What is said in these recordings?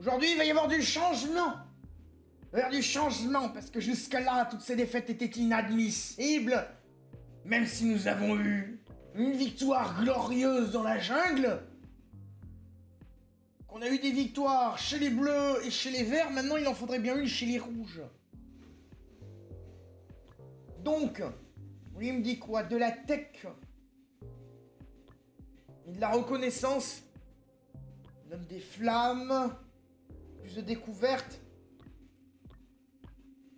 Aujourd'hui, il va y avoir du changement. Il va y avoir du changement, parce que jusque-là, toutes ces défaites étaient inadmissibles. Même si nous avons eu une victoire glorieuse dans la jungle, qu'on a eu des victoires chez les bleus et chez les verts, maintenant il en faudrait bien une chez les rouges. Donc, lui me dit quoi? De la tech et de la reconnaissance. Il donne des flammes, plus de découvertes.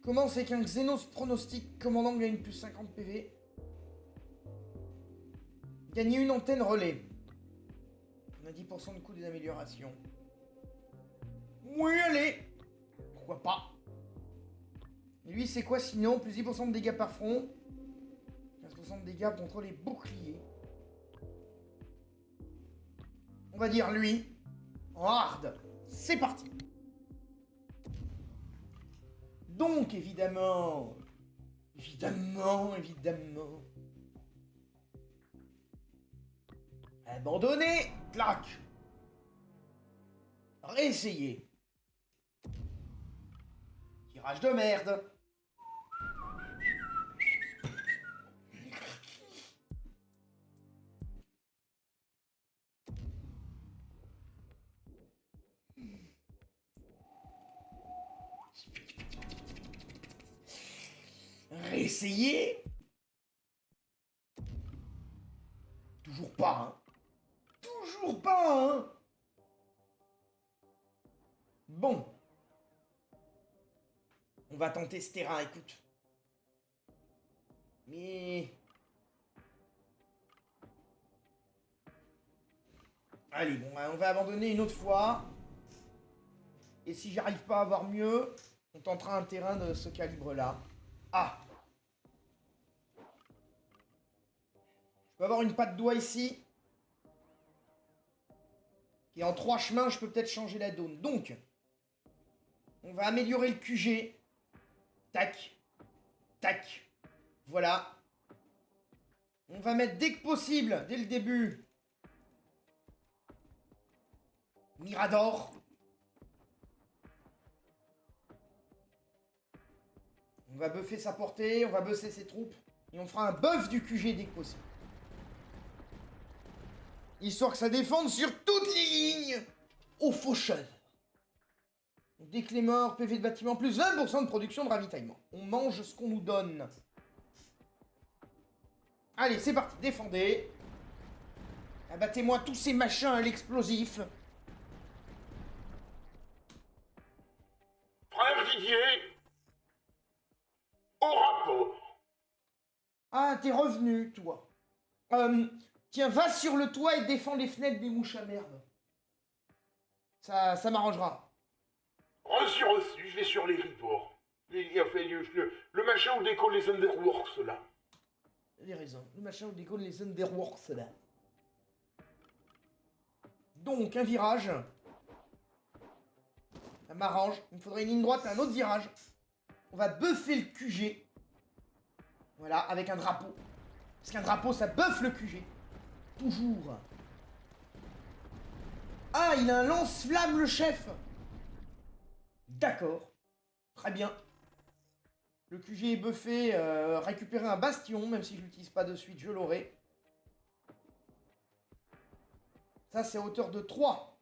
Comment c'est qu'un Xenos pronostic commandant gagne plus 50 PV? Gagner une antenne relais. On a 10% de coût des améliorations. Oui, allez. Pourquoi pas? Et lui, c'est quoi sinon? Plus 10% de dégâts par front. 15% de dégâts contre les boucliers. On va dire lui. En hard. C'est parti. Donc, évidemment. Évidemment. Abandonné. Clac. Réessayer. Tirage de merde. Réessayer. Toujours pas, hein. Toujours pas, hein. Bon. On va tenter ce terrain, écoute. Mais... Allez, bon, on va abandonner une autre fois. Et si j'arrive pas à avoir mieux, on tentera un terrain de ce calibre-là. Ah! Je peux avoir une patte doigt ici. Et en 3 chemins, je peux peut-être changer la donne. Donc, on va améliorer le QG. Tac. Tac. Voilà. On va mettre dès que possible, dès le début, Mirador. On va buffer sa portée, on va buffer ses troupes. Et on fera un buff du QG dès que possible. Histoire que ça défende sur toutes les lignes au faucheur. Dès que les morts, PV de bâtiment, plus 20% de production de ravitaillement. On mange ce qu'on nous donne. Allez, c'est parti, défendez. Abattez-moi tous ces machins à l'explosif. Frère Didier, au rapport. Ah, t'es revenu, toi. Tiens, va sur le toit et défends les fenêtres des mouches à merde. Ça m'arrangera. Reçu, je vais sur les ribords. Le machin où décollent les Underworks, là. J'ai raison, le machin où décolle les Underworks, là. Donc, un virage. Ça m'arrange. Il me faudrait une ligne droite et un autre virage. On va buffer le QG. Voilà, avec un drapeau. Parce qu'un drapeau, ça buffe le QG. Toujours. Ah, il a un lance-flamme, le chef. D'accord. Très bien. Le QG est buffé. Récupérer un bastion, même si je l'utilise pas de suite, je l'aurai. Ça, c'est à hauteur de 3.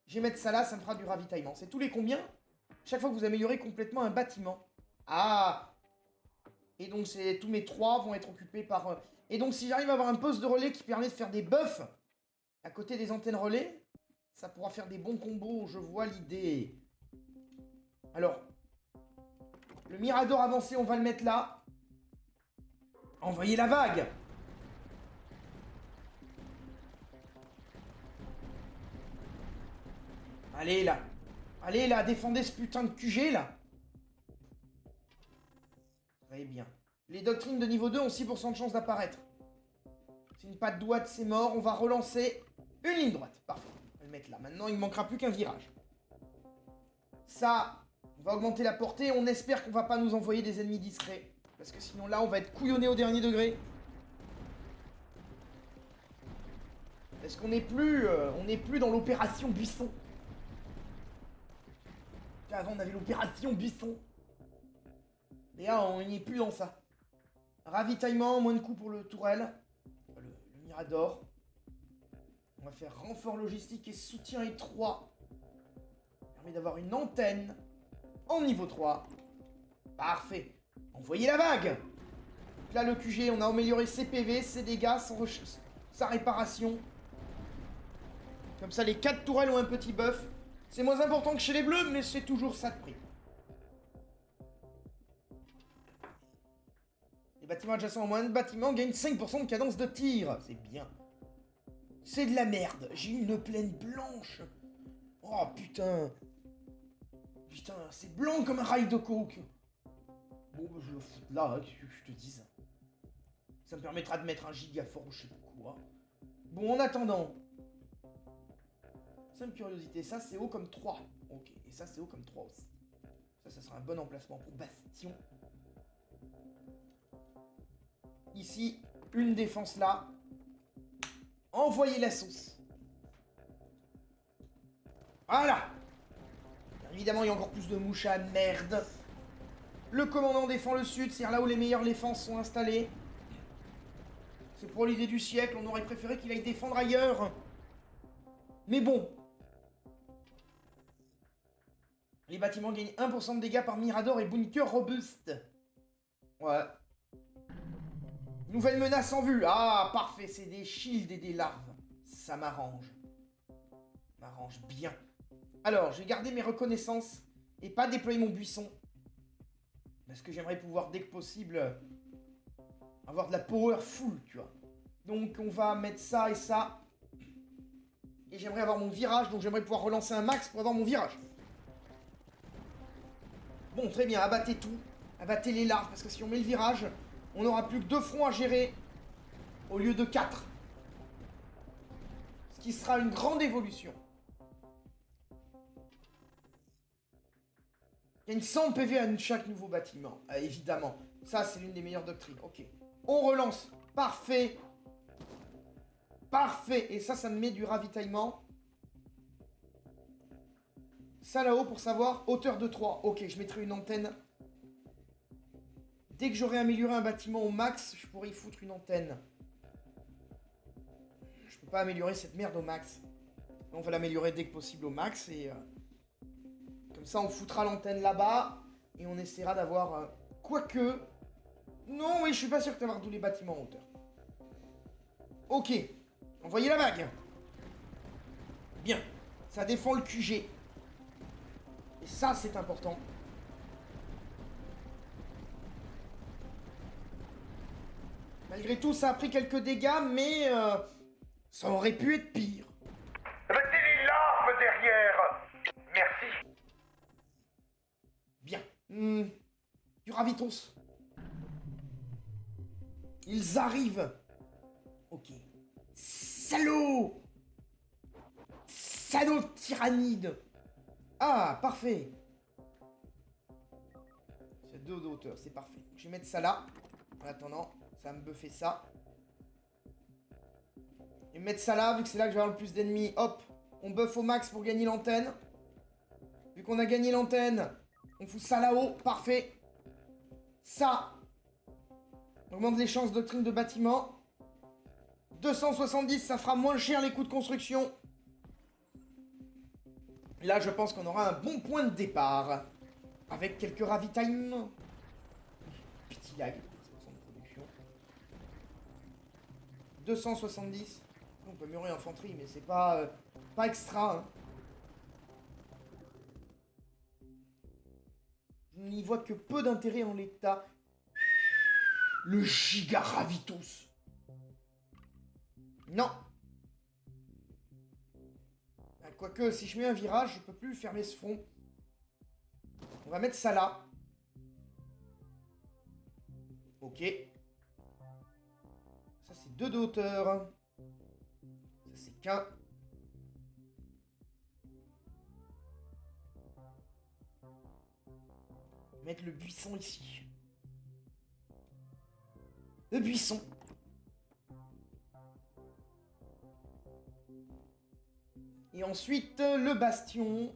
Je vais mettre ça là, ça me fera du ravitaillement. C'est tous les combien? Chaque fois que vous améliorez complètement un bâtiment. Ah! Et donc, tous mes 3 vont être occupés par... Et donc, si j'arrive à avoir un poste de relais qui permet de faire des buffs à côté des antennes relais, ça pourra faire des bons combos, je vois l'idée. Alors, le Mirador avancé, on va le mettre là. Envoyez la vague! Allez là, défendez ce putain de QG là. Très bien. Les doctrines de niveau 2 ont 6% de chance d'apparaître. C'est une patte droite, c'est mort. On va relancer une ligne droite. Parfait. On va le mettre là. Maintenant, il ne manquera plus qu'un virage. Ça, on va augmenter la portée. On espère qu'on va pas nous envoyer des ennemis discrets. Parce que sinon là, on va être couillonné au dernier degré. Parce qu'on n'est plus dans l'opération buisson. Avant, on avait l'opération buisson. Et là, on n'y est plus dans ça. Ravitaillement, moins de coups pour le tourelle. Le Mirador. On va faire renfort logistique et soutien étroit. Permet d'avoir une antenne en niveau 3. Parfait. Envoyez la vague. Donc là, le QG, on a amélioré ses PV, ses dégâts, sa réparation. Comme ça, les 4 tourelles ont un petit buff. C'est moins important que chez les bleus, mais c'est toujours ça de prix. Les bâtiments adjacents en moins de bâtiments gagnent 5% de cadence de tir. C'est bien. C'est de la merde. J'ai eu une plaine blanche. Oh putain. Putain, c'est blanc comme un rail de coke. Bon, bah, je le fous là, hein, qu'est-ce que je te dise. Ça me permettra de mettre un gigafort ou je sais pas quoi. Bon, en attendant. Simple curiosité, ça c'est haut comme 3. Ok, et ça c'est haut comme 3 aussi. Ça sera un bon emplacement pour Bastion. Ici, une défense là. Envoyez la sauce. Voilà. Bien évidemment, il y a encore plus de mouches à merde. Le commandant défend le sud, c'est là où les meilleures défenses sont installées. C'est pour l'idée du siècle, on aurait préféré qu'il aille défendre ailleurs. Mais bon. Les bâtiments gagnent 1% de dégâts par Mirador et bunker robuste. Ouais. Nouvelle menace en vue. Ah, parfait, c'est des shields et des larves. Ça m'arrange. M'arrange bien. Alors, je vais garder mes reconnaissances et pas déployer mon buisson. Parce que j'aimerais pouvoir, dès que possible, avoir de la power full, tu vois. Donc, on va mettre ça et ça. Et j'aimerais avoir mon virage, donc j'aimerais pouvoir relancer un max pour avoir mon virage. Bon, très bien, abattez tout. Abattez les larves, parce que si on met le virage, on n'aura plus que 2 fronts à gérer au lieu de 4. Ce qui sera une grande évolution. Il y a une 100 PV à chaque nouveau bâtiment, évidemment. Ça, c'est l'une des meilleures doctrines. Ok. On relance. Parfait. Parfait. Et ça me met du ravitaillement. Ça là-haut pour savoir, hauteur de 3. Ok, je mettrai une antenne. Dès que j'aurai amélioré un bâtiment au max, je pourrai y foutre une antenne. Je peux pas améliorer cette merde au max. On va l'améliorer dès que possible au max et... comme ça, on foutra l'antenne là-bas et on essaiera d'avoir... quoique... Non, oui, je suis pas sûr que d'avoir tous les bâtiments en hauteur. Ok. Envoyez la vague. Bien. Ça défend le QG. Et ça, c'est important. Malgré tout, ça a pris quelques dégâts, mais... ça aurait pu être pire. Mettez les larves derrière. Merci. Bien. Du ravitos. Ils arrivent. Ok. Salaud. Salaud tyrannide. Ah, parfait. C'est 2 de hauteur, c'est parfait. Je vais mettre ça là. En attendant, ça va me buffer ça. Et mettre ça là, vu que c'est là que je vais avoir le plus d'ennemis. Hop, on buff au max pour gagner l'antenne. Vu qu'on a gagné l'antenne, on fout ça là-haut, parfait. Ça, on augmente les chances de doctrine de bâtiment. 270, ça fera moins cher les coûts de construction. Là, je pense qu'on aura un bon point de départ. Avec quelques ravitaillements. Petit lag, 10% de production. 270. On peut améliorer l'infanterie, mais c'est pas extra. Hein. Je n'y vois que peu d'intérêt en l'état. Le giga ravitos. Non. Quoique, si je mets un virage, je peux plus fermer ce front. On va mettre ça là. Ok. Ça, c'est 2 de hauteur. Ça, c'est qu'un. Mettre le buisson ici. Le buisson. Et ensuite, le bastion.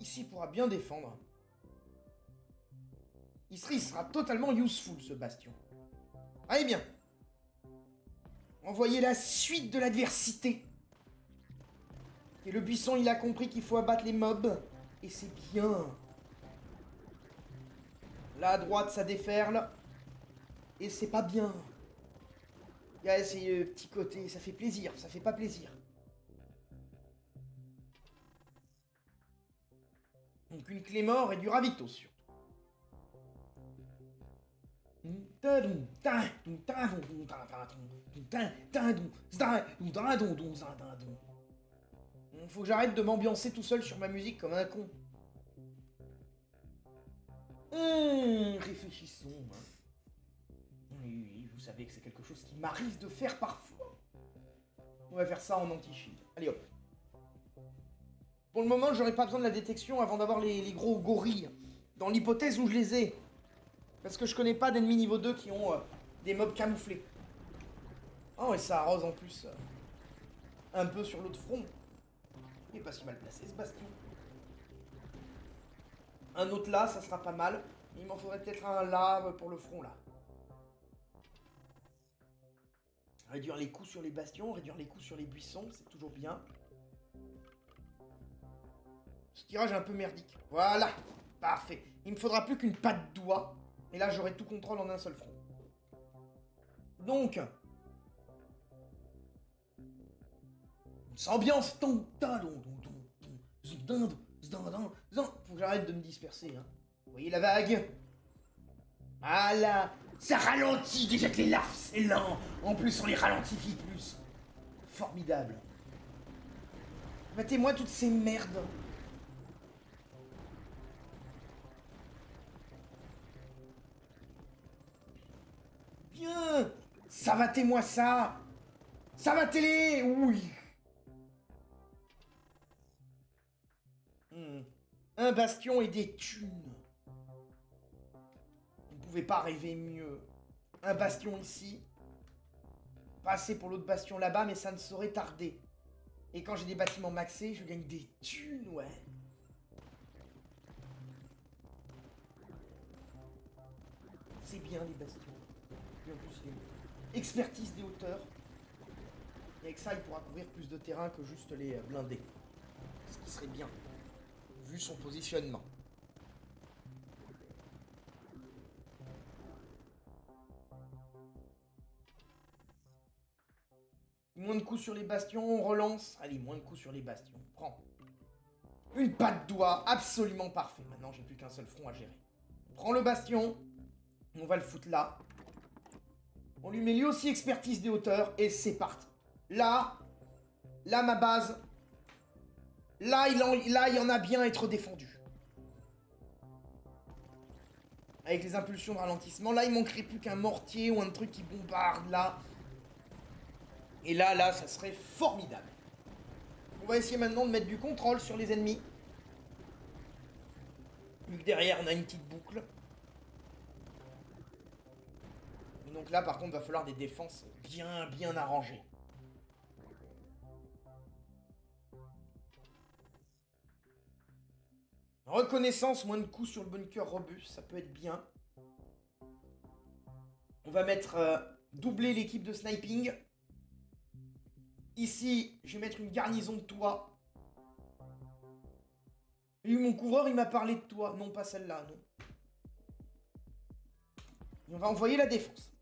Ici, il pourra bien défendre. Il sera totalement useful, ce bastion. Allez bien. Envoyez la suite de l'adversité. Et le buisson, il a compris qu'il faut abattre les mobs. Et c'est bien. Là, à droite, ça déferle. Et c'est pas bien. Yeah, c'est le petit côté, ça fait plaisir, ça fait pas plaisir. Donc une clé mort et du ravito surtout. Faut que j'arrête de m'ambiancer tout seul sur ma musique comme un con. Réfléchissons. Oui, vous savez que c'est quelque chose qui m'arrive de faire parfois. On va faire ça en anti-shield. Allez hop. Pour le moment, j'aurais pas besoin de la détection avant d'avoir les gros gorilles. Dans l'hypothèse où je les ai. Parce que je connais pas d'ennemis niveau 2 qui ont des mobs camouflés. Oh, et ça arrose en plus un peu sur l'autre front. Il est pas si mal placé ce bastion. Un autre là, ça sera pas mal. Il m'en faudrait peut-être un là pour le front là. Réduire les coups sur les bastions, réduire les coups sur les buissons, c'est toujours bien. Ce tirage est un peu merdique. Voilà, parfait. Il me faudra plus qu'une patte doigt. Et là, j'aurai tout contrôle en un seul front. Donc... une ambiance. Faut que j'arrête de me disperser. Hein. Vous voyez la vague? Ah là, ça ralentit déjà que les larves, c'est lent. En plus, on les ralentifie plus. Formidable. Battez-moi toutes ces merdes. Bien. Savatez-moi ça. Savatez-les. Oui. Un bastion et des thunes. Vous ne pouvez pas rêver mieux. Un bastion ici. Pas assez pour l'autre bastion là-bas, mais ça ne saurait tarder. Et quand j'ai des bâtiments maxés, je gagne des thunes, ouais. C'est bien les bastions. Et en plus, expertise des hauteurs. Et avec ça, il pourra couvrir plus de terrain que juste les blindés. Ce qui serait bien, vu son positionnement. Moins de coups sur les bastions, on relance. Allez, moins de coups sur les bastions. Prends. Une patte doigt, absolument parfait. Maintenant, j'ai plus qu'un seul front à gérer. On prend le bastion. On va le foutre là. On lui met lui aussi expertise des hauteurs. Et c'est parti. Là, ma base. Là, il y en a bien à être défendu. Avec les impulsions de ralentissement. Là, il manquerait plus qu'un mortier ou un truc qui bombarde là. Et là, ça serait formidable. On va essayer maintenant de mettre du contrôle sur les ennemis. Vu que derrière, on a une petite boucle. Et donc là, par contre, va falloir des défenses bien arrangées. Reconnaissance, moins de coups sur le bunker robuste, ça peut être bien. On va mettre doubler l'équipe de sniping. Ici, je vais mettre une garnison de toit. Et mon couvreur, il m'a parlé de toi. Non, pas celle-là, non. Et on va envoyer la défense.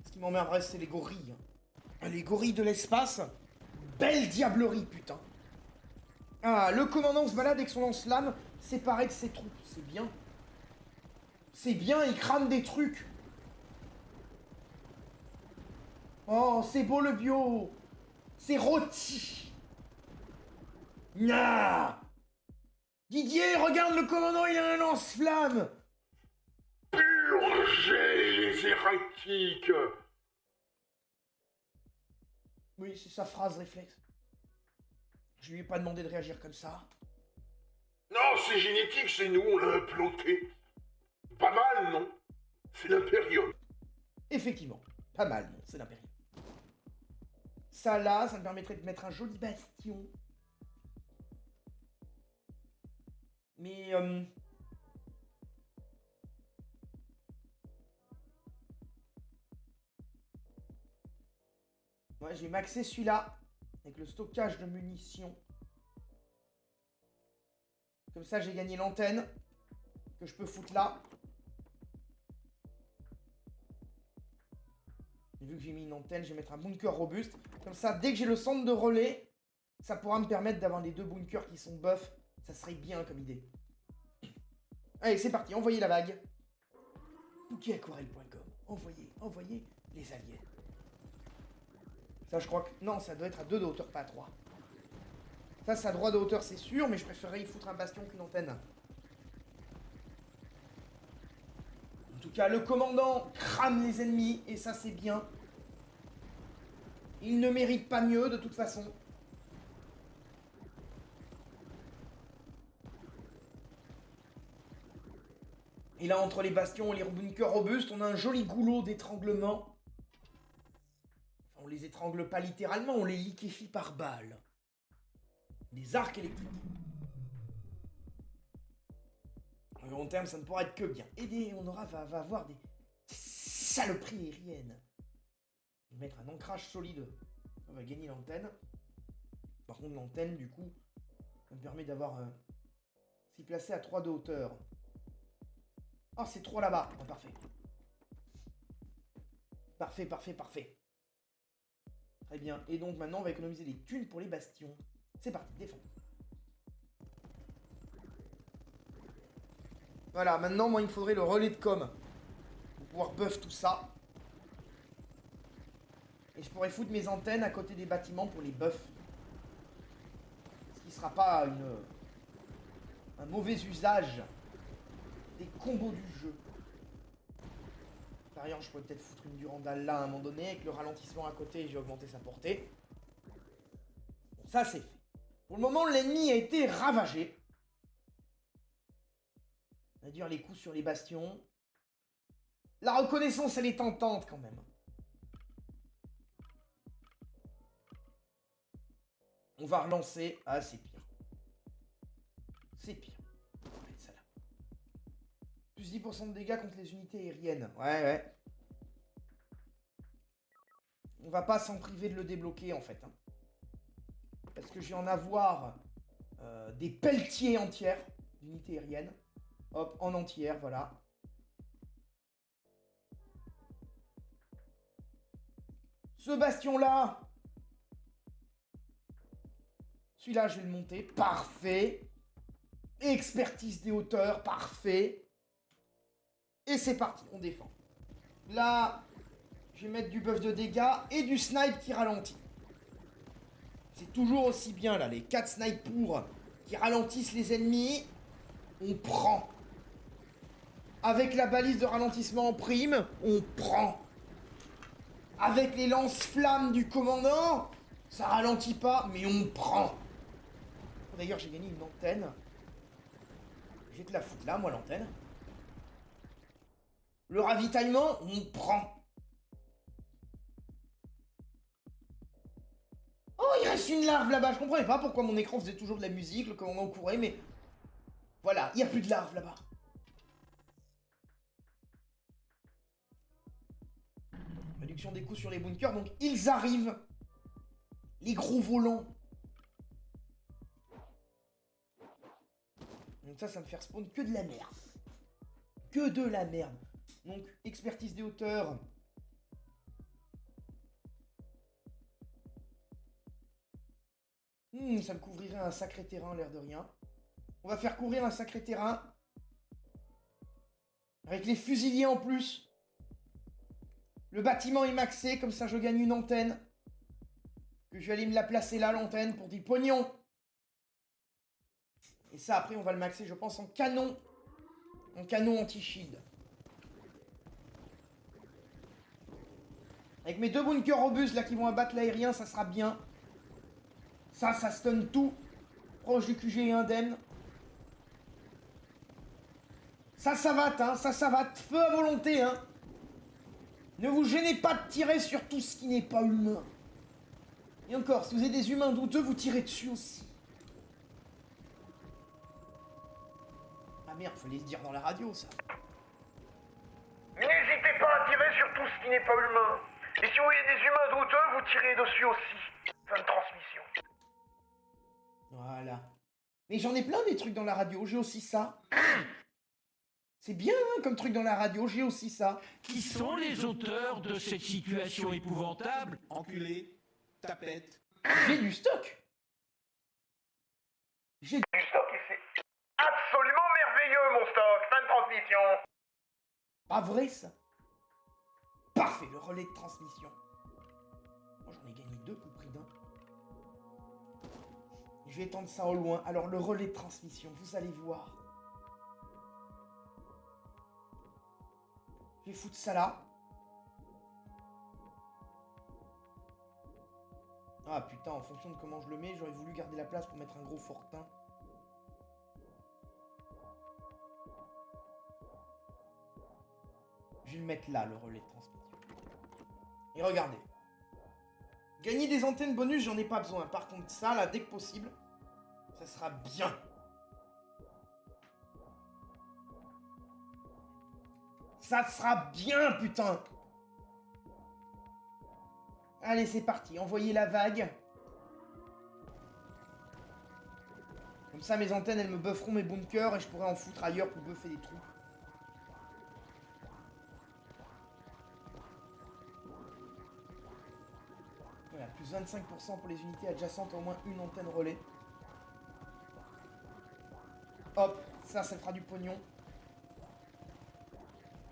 Ce qui m'emmerderait, c'est les gorilles. Les gorilles de l'espace. Belle diablerie, putain. Ah, le commandant se balade avec son lance-flamme séparé de ses troupes. C'est bien. C'est bien, il crame des trucs. Oh, c'est beau le bio. C'est rôti. Nah. Didier, regarde le commandant, il a un lance-flamme. Purgez les hérétiques. Oui, c'est sa phrase réflexe. Je lui ai pas demandé de réagir comme ça. Non, c'est génétique, c'est nous, on l'a implanté. Pas mal, non? C'est l'impérium. Effectivement. Pas mal, non, c'est l'impérial. Ça là, ça me permettrait de mettre un joli bastion. Mais... ouais, j'ai maxé celui-là. Avec le stockage de munitions. Comme ça, j'ai gagné l'antenne. Que je peux foutre là. Et vu que j'ai mis une antenne, je vais mettre un bunker robuste. Comme ça, dès que j'ai le centre de relais, ça pourra me permettre d'avoir les 2 bunkers qui sont buffs. Ça serait bien comme idée. Allez, c'est parti, envoyez la vague. Pookyaquarelle.com. Envoyez les aliens. Ça, je crois que... non, ça doit être à 2 de hauteur, pas à 3. Ça, à droit de hauteur, c'est sûr, mais je préférerais y foutre un bastion qu'une antenne. En tout cas, le commandant crame les ennemis, et ça, c'est bien. Il ne mérite pas mieux, de toute façon. Et là, entre les bastions et les bunkers robustes, on a un joli goulot d'étranglement. On les étrangle pas littéralement, on les liquéfie par balles. Des arcs électriques. À long terme, ça ne pourra être que bien. Et on va avoir des saloperies aériennes. Je vais mettre un ancrage solide. On va gagner l'antenne. Par contre, l'antenne, du coup, ça me permet d'avoir... s'y placer à 3 de hauteur. Ah, c'est 3 là-bas. Oh, parfait. Parfait. Très bien. Et donc, maintenant, on va économiser les thunes pour les bastions. C'est parti, défends. Voilà, maintenant, moi, il me faudrait le relais de com. Pour pouvoir buff tout ça. Et je pourrais foutre mes antennes à côté des bâtiments pour les buffs. Ce qui sera pas un mauvais usage des combos du jeu. Par ailleurs, je pourrais peut-être foutre une Durandal là à un moment donné. Avec le ralentissement à côté, j'ai augmenté sa portée. Bon, ça, c'est fait. Pour le moment, l'ennemi a été ravagé. On va dire les coups sur les bastions. La reconnaissance, elle est tentante quand même. On va relancer. Ah, c'est pire. C'est pire. On va mettre ça là. Plus 10% de dégâts contre les unités aériennes. Ouais. On va pas s'en priver de le débloquer en fait. Hein. Parce que je vais en avoir des pelletiers entières d'unités aériennes. Hop, en entière, voilà. Ce bastion-là. Celui-là, je vais le monter. Parfait. Expertise des hauteurs. Parfait. Et c'est parti, on défend. Là, je vais mettre du buff de dégâts et du snipe qui ralentit. C'est toujours aussi bien, là. Les 4 snipers qui ralentissent les ennemis. On prend. Avec la balise de ralentissement en prime, on prend. Avec les lance-flammes du commandant, ça ralentit pas, mais on prend. D'ailleurs, j'ai gagné une antenne. Je vais te la foutre là, moi, l'antenne. Le ravitaillement, on prend. Oh, il reste une larve là-bas. Je comprenais pas pourquoi mon écran faisait toujours de la musique, le commandant courait, mais... voilà, il n'y a plus de larve là-bas. Réduction des coups sur les bunkers, donc ils arrivent. Les gros volants. Donc ça me fait spawn que de la merde. Que de la merde. Donc, expertise des hauteurs. Ça me couvrirait un sacré terrain, l'air de rien. On va faire couvrir un sacré terrain. Avec les fusiliers en plus. Le bâtiment est maxé, comme ça je gagne une antenne. Que je vais aller me la placer là, l'antenne, pour des pognons. Et ça, après, on va le maxer, je pense, en canon. En canon anti-shield. Avec mes 2 bunkers robustes, là, qui vont abattre l'aérien, ça sera bien. Ça stun tout. Proche du QG et indemne. Ça va, hein. Ça va. Feu à volonté, hein. Ne vous gênez pas de tirer sur tout ce qui n'est pas humain. Et encore, si vous avez des humains douteux, vous tirez dessus aussi. Ah merde, fallait le dire dans la radio, ça. N'hésitez pas à tirer sur tout ce qui n'est pas humain. Et si vous voyez des humains douteux, vous tirez dessus aussi. Fin de transmission. Voilà. Mais j'en ai plein des trucs dans la radio, j'ai aussi ça. C'est bien hein, comme truc dans la radio, j'ai aussi ça. Qui sont les auteurs de cette situation épouvantable? Enculé, tapette. J'ai du stock. J'ai Du stock et c'est absolument merveilleux, mon stock. Fin de transmission. pas vrai ça. Parfait, le relais de transmission. Moi j'en ai gagné 2 pour le prix d'un. Je vais étendre ça au loin. Alors le relais de transmission, vous allez voir. Je vais foutre ça là. Ah putain, en fonction de comment je le mets, j'aurais voulu garder la place pour mettre un gros fortin. Je vais le mettre là, le relais de transmission. Et regardez. Gagner des antennes bonus, j'en ai pas besoin. Par contre, ça, là, dès que possible, ça sera bien. Ça sera bien, putain. Allez, c'est parti. Envoyez la vague. Comme ça, mes antennes, elles me bufferont mes bunkers et je pourrai en foutre ailleurs pour buffer des trous. Voilà, plus 25% pour les unités adjacentes à au moins une antenne relais. Hop, ça fera du pognon.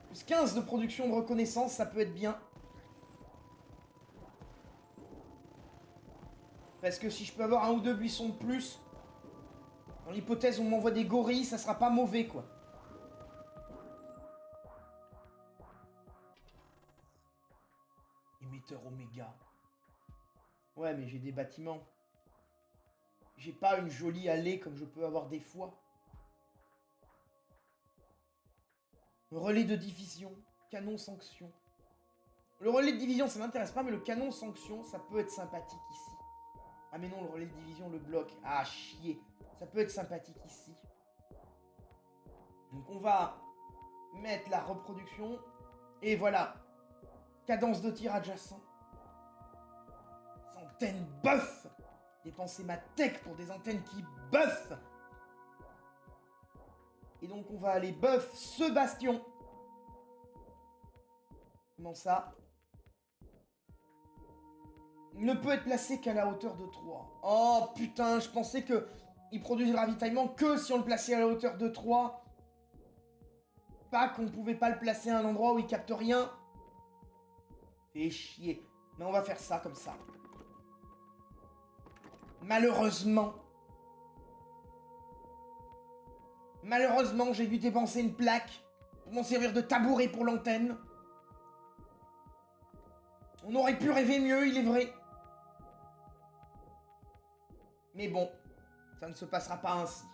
Plus 15 de production de reconnaissance, ça peut être bien. Parce que si je peux avoir 1 ou 2 buissons de plus, dans l'hypothèse où on m'envoie des gorilles, ça sera pas mauvais, quoi. Émetteur Oméga. Ouais, mais j'ai des bâtiments. J'ai pas une jolie allée comme je peux avoir des fois. Relais de division, canon sanction. Le relais de division, ça m'intéresse pas, mais le canon sanction, ça peut être sympathique ici. Ah mais non, le relais de division le bloque. Ah, chier. Ça peut être sympathique ici. Donc on va mettre la reproduction. Et voilà. Cadence de tir adjacent. Antennes buff. Dépenser ma tech pour des antennes qui buffent. Et donc on va aller buff ce bastion. Comment ça? Il ne peut être placé qu'à la hauteur de 3. Oh putain, je pensais que il produisait le ravitaillement que si on le plaçait à la hauteur de 3. Pas qu'on pouvait pas le placer à un endroit où il capte rien. Fait chier. Mais on va faire ça comme ça. Malheureusement, j'ai dû dépenser une plaque pour m'en servir de tabouret pour l'antenne. On aurait pu rêver mieux, il est vrai. Mais bon, ça ne se passera pas ainsi.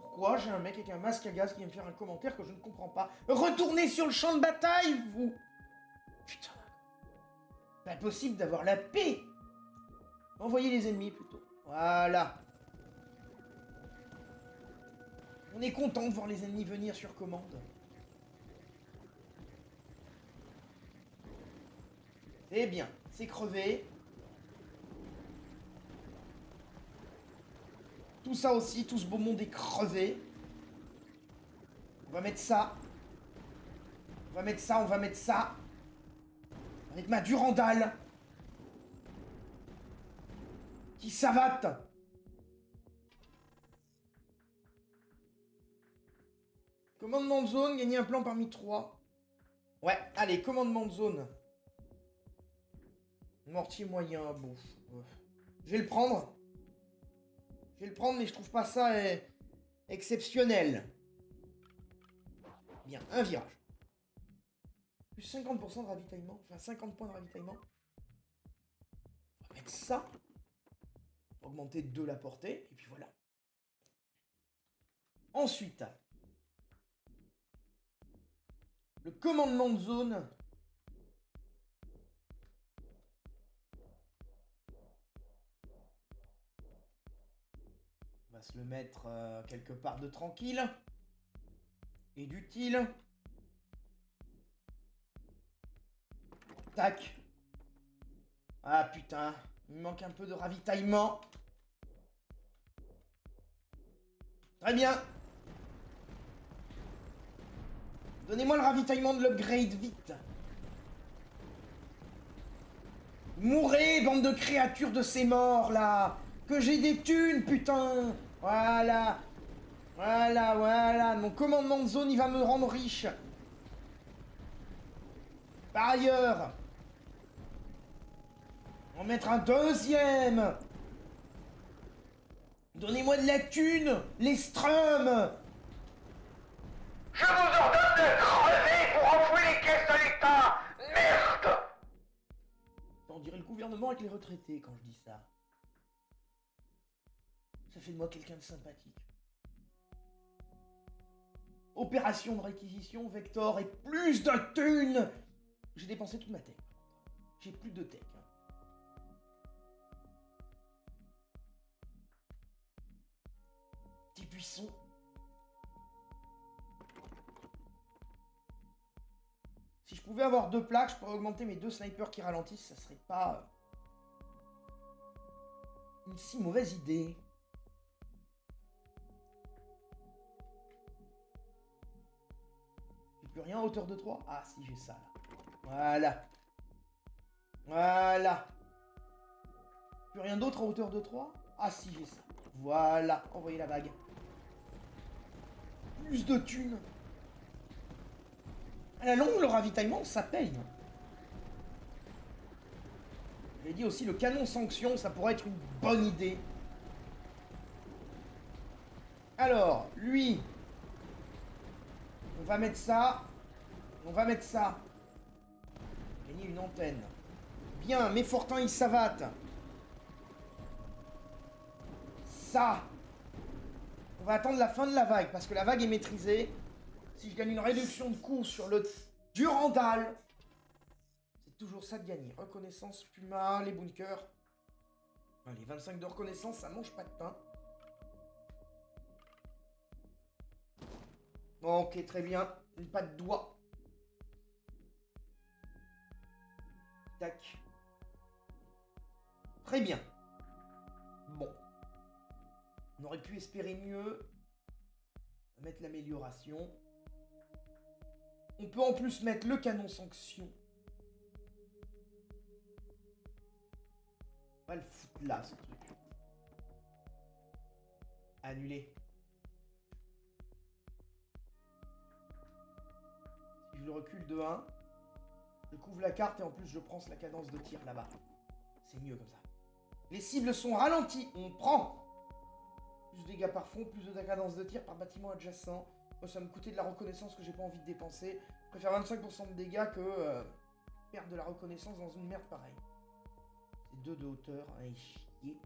Pourquoi j'ai un mec avec un masque à gaz qui vient me faire un commentaire que je ne comprends pas? Retournez sur le champ de bataille, vous! Putain. Pas possible d'avoir la paix! Envoyez les ennemis, plutôt. Voilà. On est content de voir les ennemis venir sur commande. C'est bien. C'est crevé. Tout ça aussi, tout ce beau monde est crevé. On va mettre ça. On va mettre ça, on va mettre ça. Avec ma Durandal. Qui savate. Commandement de zone, gagner un plan parmi 3. Ouais, allez, commandement de zone. Mortier moyen, bon. Je vais le prendre. Je vais le prendre, mais je trouve pas ça exceptionnel. Bien, un virage. Plus 50% de ravitaillement. Enfin, 50 points de ravitaillement. On va mettre ça. Augmenter de 2 la portée. Et puis voilà. Ensuite, Le commandement de zone. On va se le mettre quelque part de tranquille. Et d'utile. Tac. Ah putain, il me manque un peu de ravitaillement. Très bien. Donnez-moi le ravitaillement de l'upgrade, vite. Mourrez, bande de créatures de ces morts, là. Que j'ai des thunes, putain. Voilà. Voilà, voilà. Mon commandement de zone, il va me rendre riche. Par ailleurs, on va mettre un deuxième. Donnez-moi de la thune, les strums. Je vous ordonne de crever pour enfouir les caisses de l'État. Merde! On dirait le gouvernement avec les retraités quand je dis ça. Ça fait de moi quelqu'un de sympathique. Opération de réquisition, Vector et plus de thunes. J'ai dépensé toute ma tech. J'ai plus de tech. Petit buisson. Si je pouvais avoir 2 plaques, je pourrais augmenter mes 2 snipers qui ralentissent. Ça serait pas une si mauvaise idée. J'ai plus rien à hauteur de 3. Ah si, j'ai ça là. Voilà. Voilà. Plus rien d'autre à hauteur de 3. Ah si, j'ai ça. Voilà. Envoyez la bague. Plus de thunes. À la longue, le ravitaillement, ça paye. J'ai dit aussi, le canon sanction, ça pourrait être une bonne idée. Alors, lui. On va mettre ça. On va mettre ça. Gagner une antenne. Bien, mes fortins, ils savatent. Ça. On va attendre la fin de la vague, parce que la vague est maîtrisée. Si je gagne une réduction de coût sur le Durandal, c'est toujours ça de gagner. Reconnaissance, Puma, les bunkers. Allez, 25 de reconnaissance, ça mange pas de pain. Ok, très bien. Pas de doigt. Tac. Très bien. Bon. On aurait pu espérer mieux. On va mettre l'amélioration. On peut en plus mettre le canon sanction. On va le foutre là, ce truc. Annuler. Si je le recule de 1, je couvre la carte et en plus je prends la cadence de tir là-bas. C'est mieux comme ça. Les cibles sont ralenties. On prend. Plus de dégâts par front, plus de cadence de tir par bâtiment adjacent. Moi, ça va me coûter de la reconnaissance que j'ai pas envie de dépenser. Je préfère 25% de dégâts que perdre de la reconnaissance dans une merde pareille. C'est 2 de hauteur. Hein, et chier.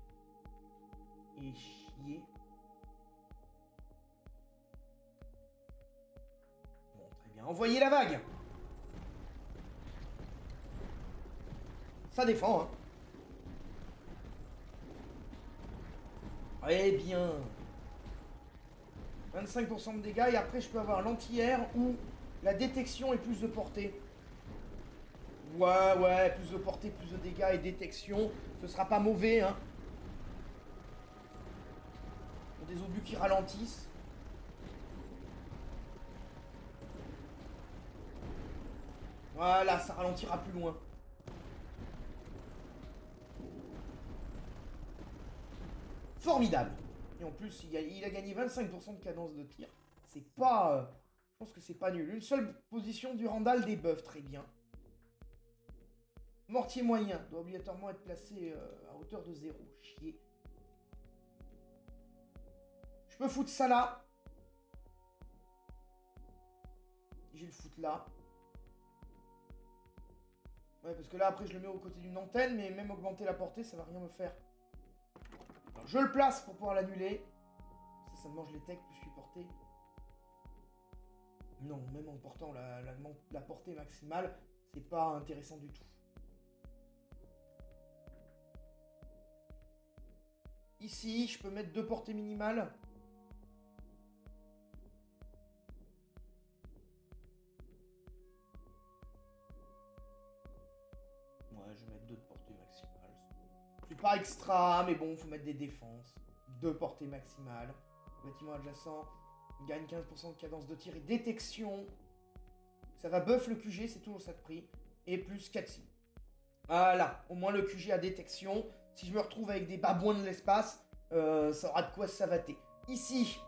Et chier. Bon, très bien. Envoyez la vague. Ça défend, hein. Eh bien. 25% de dégâts et après je peux avoir l'anti-air ou la détection et plus de portée. Ouais, plus de portée, plus de dégâts et détection. Ce sera pas mauvais, hein. Des obus qui ralentissent. Voilà, ça ralentira plus loin. Formidable. Et en plus, il a gagné 25% de cadence de tir. C'est pas... je pense que c'est pas nul. Une seule position du Randall débuff, très bien. Mortier moyen doit obligatoirement être placé à hauteur de 0. Chier. Je peux foutre ça là. Je vais le foutre là. Ouais, parce que là, après, je le mets aux côtés d'une antenne, mais même augmenter la portée, ça va rien me faire. Alors, je le place pour pouvoir l'annuler. Ça me mange les techs plus je suis porté. Non, même en portant la portée maximale, c'est pas intéressant du tout. Ici, je peux mettre 2 portées minimales. Ouais, je vais mettre 2 de portée maximale. C'est pas extra, mais bon, faut mettre des défenses. 2 portées maximales. Bâtiment adjacent gagne 15% de cadence de tir et détection. Ça va buff le QG, c'est toujours ça de prix. Et plus 4 cibles. Voilà, au moins le QG a détection. Si je me retrouve avec des babouins de l'espace, ça aura de quoi se savater. Ici,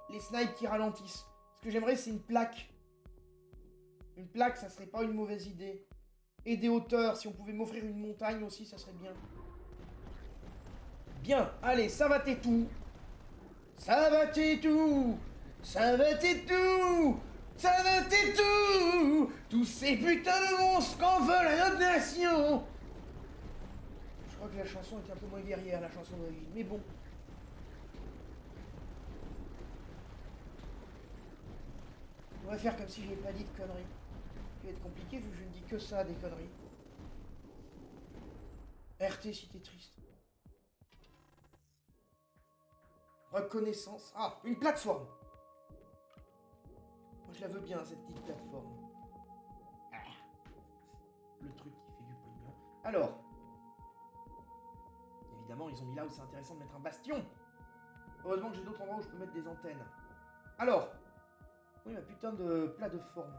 les snipes qui ralentissent. Ce que j'aimerais, c'est une plaque. Une plaque, ça serait pas une mauvaise idée. Et des hauteurs, si on pouvait m'offrir une montagne aussi, ça serait bien. Bien, allez, savater tout. Savater tout. Savater tout. Savater tout. Tous ces putains de monstres qu'en veut la notre nation. Je crois que la chanson était un peu moins guerrière, la chanson d'origine, mais bon. On va faire comme si je n'ai pas dit de conneries. Ça va être compliqué vu que je ne dis que ça, des conneries. RT si t'es triste. Reconnaissance. Ah, une plateforme. Moi je la veux bien, cette petite plateforme. Ah. Le truc qui fait du pognon. Alors. Évidemment, ils ont mis là où c'est intéressant de mettre un bastion. Heureusement que j'ai d'autres endroits où je peux mettre des antennes. Alors. Oui, ma putain de plat de forme.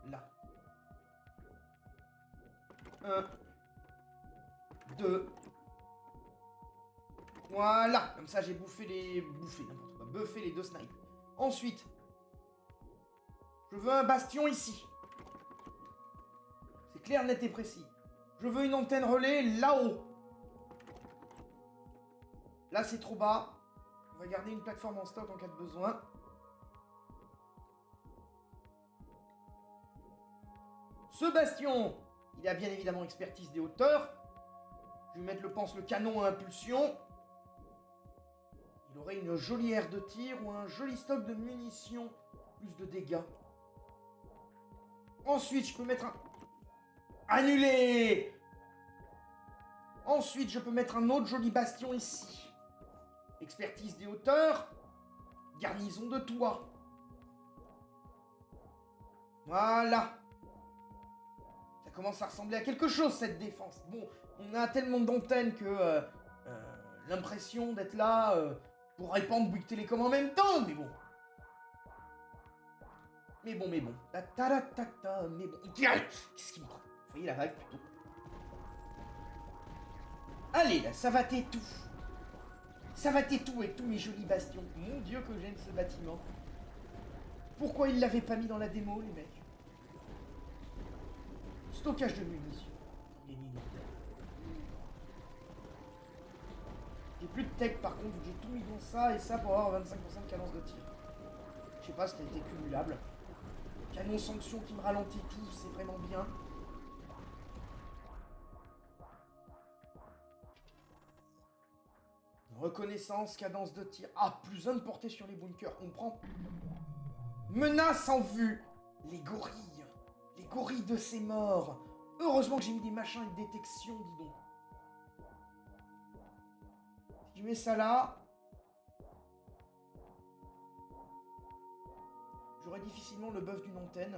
Là. 1. 2. Voilà. Comme ça, j'ai bouffé les... n'importe quoi. Buffé les 2 snipes. Ensuite. Je veux un bastion ici. C'est clair, net et précis. Je veux une antenne relais là-haut. Là, c'est trop bas. On va garder une plateforme en stock en cas de besoin. Ce bastion, il a bien évidemment expertise des hauteurs. Je vais mettre, le canon à impulsion. Il aurait une jolie aire de tir ou un joli stock de munitions. Plus de dégâts. Ensuite, je peux mettre un... Annulé. Ensuite, je peux mettre un autre joli bastion ici. Expertise des hauteurs. Garnison de toit. Voilà. Ça commence à ressembler à quelque chose, cette défense. Bon, on a tellement d'antennes que... l'impression d'être là pour répandre Bouygues Télécom en même temps, mais bon. Mais bon. Mais bon. Qu'est-ce qui me prend? Vous voyez la vague, plutôt. Allez, là, ça va tout. Ça va tout avec tous mes jolis bastions. Mon Dieu que j'aime ce bâtiment. Pourquoi ils l'avaient pas mis dans la démo, les mecs? Stockage de munitions. Gagner une antenne. J'ai plus de tech par contre, j'ai tout mis dans ça et ça pour avoir 25% de cadence de tir. Je sais pas si ça a été cumulable. Canon sanction qui me ralentit tout, c'est vraiment bien. Reconnaissance, cadence de tir. Ah, plus 1 de portée sur les bunkers. On prend. Menace en vue. Les gorilles. Les gorilles de ces morts. Heureusement que j'ai mis des machins de détection, dis donc. Si je mets ça là... j'aurai difficilement le buff d'une antenne.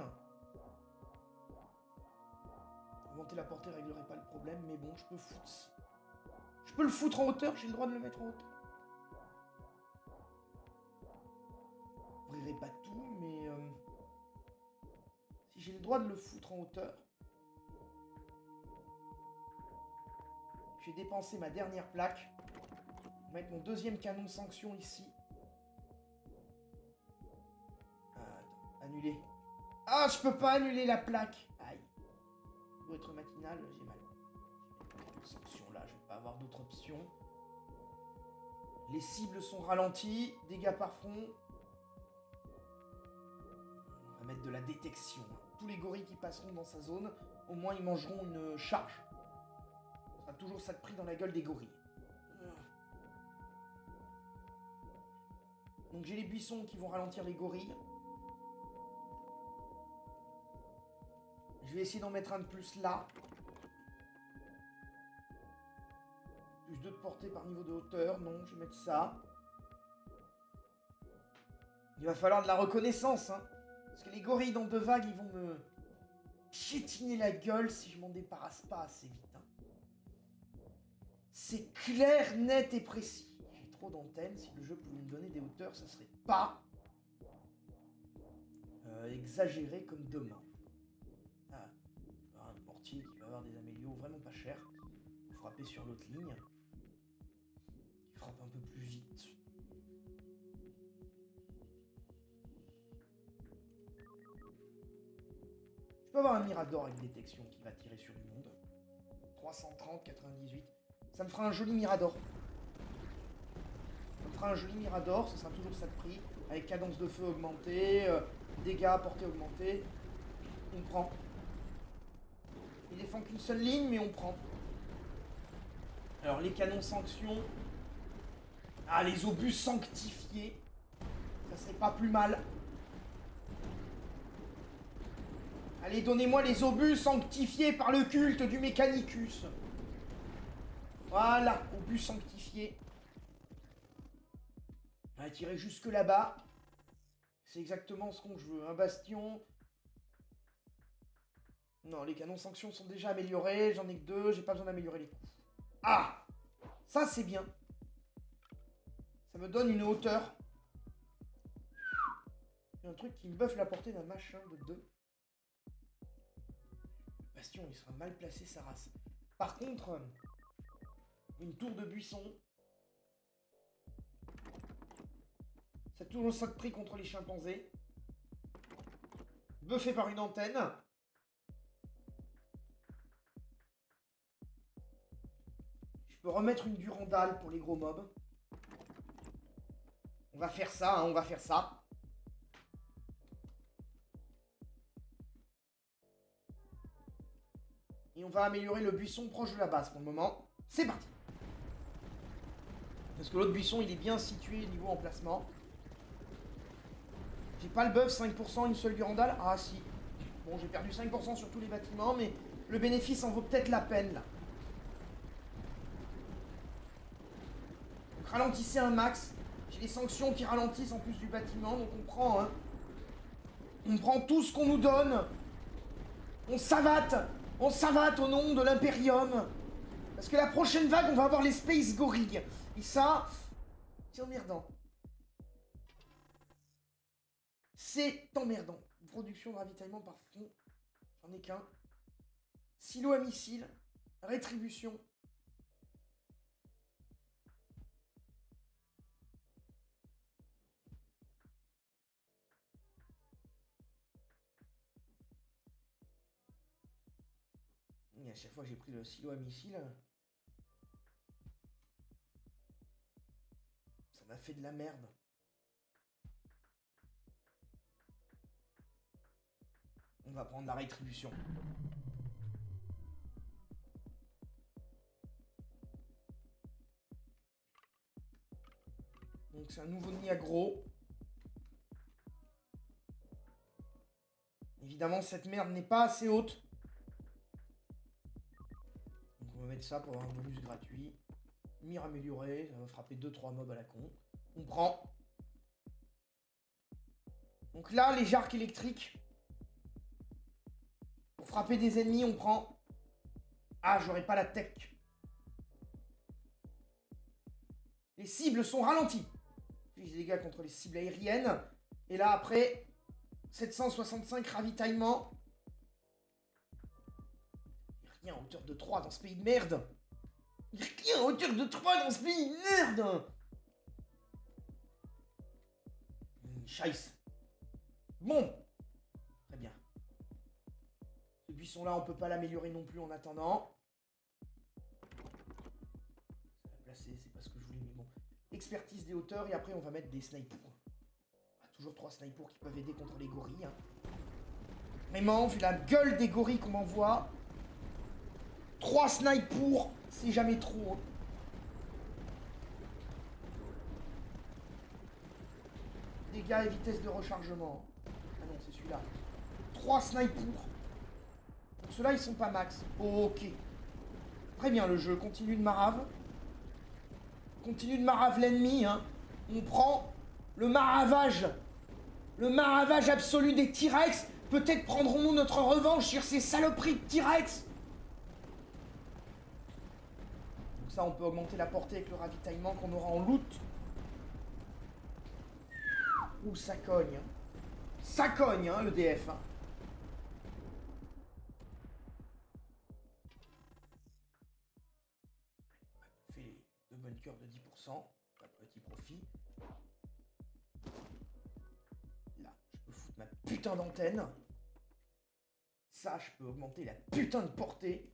Augmenter la portée réglerait pas le problème, mais bon, je peux foutre... Je peux le foutre en hauteur, j'ai le droit de le mettre en hauteur. Je n'ouvrirai pas tout, mais... si j'ai le droit de le foutre en hauteur... je vais dépenser ma dernière plaque. Mettre mon deuxième canon de sanction ici. Attends, annuler. Ah, je peux pas annuler la plaque. Aïe. Pour être matinal, j'ai mal. Sanction là, je vais pas avoir d'autre option. Les cibles sont ralenties, dégâts par front. On va mettre de la détection. Tous les gorilles qui passeront dans sa zone, au moins ils mangeront une charge. Ce sera toujours ça de prix dans la gueule des gorilles. Donc j'ai les buissons qui vont ralentir les gorilles. Je vais essayer d'en mettre un de plus là. Plus 2 de portée par niveau de hauteur. Non, je vais mettre ça. Il va falloir de la reconnaissance, hein. Parce que les gorilles dans 2 vagues, ils vont me piétiner la gueule si je m'en débarrasse pas assez vite, hein. C'est clair, net et précis. J'ai trop d'antennes. Si le jeu pouvait me donner des hauteurs, ça serait pas exagéré comme demain. Ah, je vais avoir un mortier qui va avoir des amélios vraiment pas chers. Pour frapper sur l'autre ligne. Qui frappe un peu plus vite. Je peux avoir un Mirador avec détection qui va tirer sur du monde. 330, 98. Ça me fera un joli Mirador. Ça me fera un joli Mirador, ça sera toujours ça de prix. Avec cadence de feu augmentée, dégâts à portée augmentée. On prend. Il défend qu'une seule ligne, mais on prend. Alors les canons sanctions. Ah, les obus sanctifiés. Ça serait pas plus mal. Allez, donnez-moi les obus sanctifiés par le culte du Mechanicus. Voilà, obus sanctifiés. On va tirer jusque là-bas. C'est exactement ce qu'on veut. Un bastion. Non, les canons sanctions sont déjà améliorés. J'en ai que 2, j'ai pas besoin d'améliorer les coups. Ah! Ça, c'est bien. Ça me donne une hauteur. Il y a un truc qui me buffe la portée d'un machin de 2. Bastion, il sera mal placé, sa race. Par contre, une tour de buisson. C'est toujours ça de prix contre les chimpanzés. Buffé par une antenne. Je peux remettre une durandale pour les gros mobs. On va faire ça, hein, on va faire ça. Et on va améliorer le buisson proche de la base pour le moment. C'est parti. Parce que l'autre buisson, il est bien situé niveau emplacement. J'ai pas le buff, 5%, une seule durandale. Ah si. Bon, j'ai perdu 5% sur tous les bâtiments, mais le bénéfice en vaut peut-être la peine, là. Donc ralentissez un max. J'ai les sanctions qui ralentissent en plus du bâtiment, donc on prend, hein. On prend tout ce qu'on nous donne. On savate. On savate au nom de l'Imperium. Parce que la prochaine vague, on va avoir les Space Gorilles. Et ça, c'est emmerdant. C'est emmerdant. Production de ravitaillement par front. J'en ai qu'un. Silo à missiles. Rétribution. Et à chaque fois que j'ai pris le silo à missiles, ça m'a fait de la merde. On va prendre la rétribution. Donc c'est un nouveau nid aggro. Évidemment, cette merde n'est pas assez haute. Donc on va mettre ça pour avoir un bonus gratuit. Mire améliorée, ça va frapper 2-3 mobs à la con. On prend. Donc là, les jarques électriques. Pour frapper des ennemis, on prend... Ah, j'aurais pas la tech. Les cibles sont ralenties. Puis des dégâts contre les cibles aériennes. Et là, après, 765 ravitaillement. Il n'y a rien à hauteur de 3 dans ce pays de merde. Il n'y a rien à hauteur de 3 dans ce pays de merde. Scheisse. Bon. Très bien. Ce buisson-là, on peut pas l'améliorer non plus en attendant. Ça l'a placé, c'est pas ce que je voulais, mais bon. Expertise des hauteurs, et après on va mettre des snipers. Toujours 3 snipers qui peuvent aider contre les gorilles. Hein. Vraiment, vu la gueule des gorilles qu'on m'envoie, 3 snipers, c'est jamais trop. Hein. Dégâts et vitesse de rechargement. Ah non, c'est celui-là. 3 snipers. ceux-là, ils sont pas max. Ok. Très bien, le jeu continue de marave. Continue de marave l'ennemi, hein. On prend le maravage. Le maravage absolu des T-Rex. Peut-être prendrons-nous notre revanche sur ces saloperies de T-Rex. Donc ça, on peut augmenter la portée avec le ravitaillement qu'on aura en loot. Ouh, ça cogne. Ça cogne, hein, le DF. Hein. On fait les 2 bunkers de 10%. Pas de petit profit. Là, je peux foutre ma putain d'antenne. Ça, je peux augmenter la putain de portée.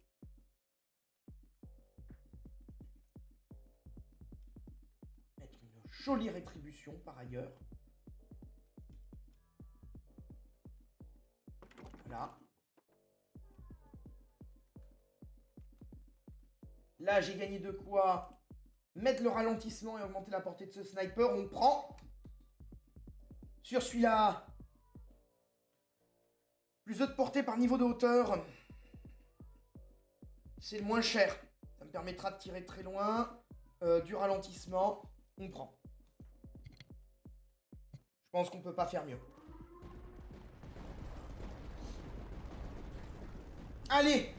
Mettre une jolie rétribution par ailleurs. Voilà. Là, j'ai gagné de quoi mettre le ralentissement et augmenter la portée de ce sniper. On prend sur celui-là plus de portée par niveau de hauteur. C'est le moins cher. Ça me permettra de tirer très loin. Du ralentissement. On prend. Je pense qu'on peut pas faire mieux. Allez!